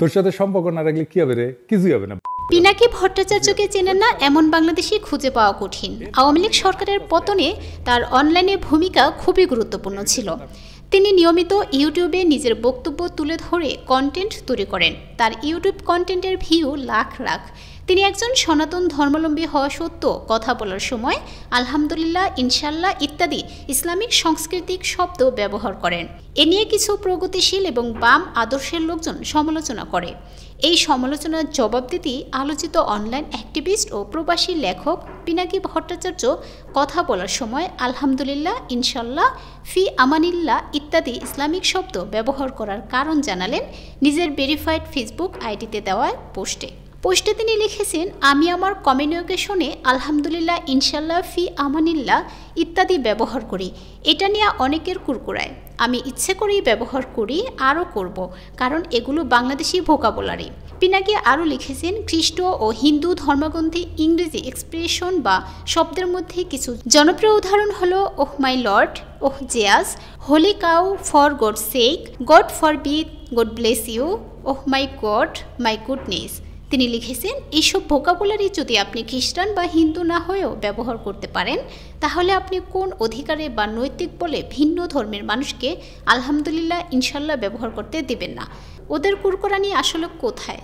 তোর সাথে সম্পর্ক না রাখলে কি হবে রে? কিছুই হবে না। পিনাকি ভট্টাচার্যকে চেনেন না এমন বাংলাদেশি খুঁজে পাওয়া কঠিন। আওয়ামী লীগ সরকারের পতনে তার অনলাইনে ভূমিকা খুবই গুরুত্বপূর্ণ ছিল। তিনি নিয়মিত ইউটিউবে নিজের বক্তব্য তুলে ধরে কন্টেন্ট তৈরি করেন। তার ইউটিউব কন্টেন্টের ভিউ লাখ লাখ। তিনি একজন সনাতন ধর্মাবলম্বী হওয়া সত্ত্বেও কথা বলার সময় আলহামদুলিল্লাহ, ইনশাল্লাহ ইত্যাদি ইসলামিক সাংস্কৃতিক শব্দ ব্যবহার করেন। এ নিয়ে কিছু প্রগতিশীল এবং বাম আদর্শের লোকজন সমালোচনা করে। এই সমালোচনার জবাব দিতেই আলোচিত অনলাইন অ্যাক্টিভিস্ট ও প্রবাসী লেখক পিনাকি ভট্টাচার্য কথা বলার সময় আলহামদুলিল্লাহ, ইনশাল্লাহ, ফি আমানিল্লাহ ইত্যাদি ইসলামিক শব্দ ব্যবহার করার কারণ জানালেন নিজের ভেরিফাইড ফেসবুক আইডিতে দেওয়া পোস্টে তিনি লিখেছেন, আমি আমার কমিউনিকেশনে আলহামদুলিল্লাহ, ইনশাল্লাহ, ফি আমানিল্লাহ ইত্যাদি ব্যবহার করি। এটা নিয়ে অনেকের কুরকুরায়। আমি ইচ্ছে করেই ব্যবহার করি, আরও করব, কারণ এগুলো বাংলাদেশি ভোকাবুলারি। পিনাকি আরও লিখেছেন, খ্রিস্ট ও হিন্দু ধর্মগ্রন্থে ইংরেজি এক্সপ্রেশন বা শব্দের মধ্যে কিছু জনপ্রিয় উদাহরণ হলো oh my lord, oh Jesus, holy cow, for God sake, God forbid, God bless you, oh my God, my goodness. তিনি লিখেছেন, এইসব ভোকাবুলারি যদি আপনি খ্রিস্টান বা হিন্দু না হয়েও ব্যবহার করতে পারেন, তাহলে আপনি কোন অধিকারে বা নৈতিক বলে ভিন্ন ধর্মের মানুষকে আলহামদুলিল্লাহ, ইনশাল্লাহ ব্যবহার করতে দিবেন না? ওদের কুরকুরানি আসলে কোথায়?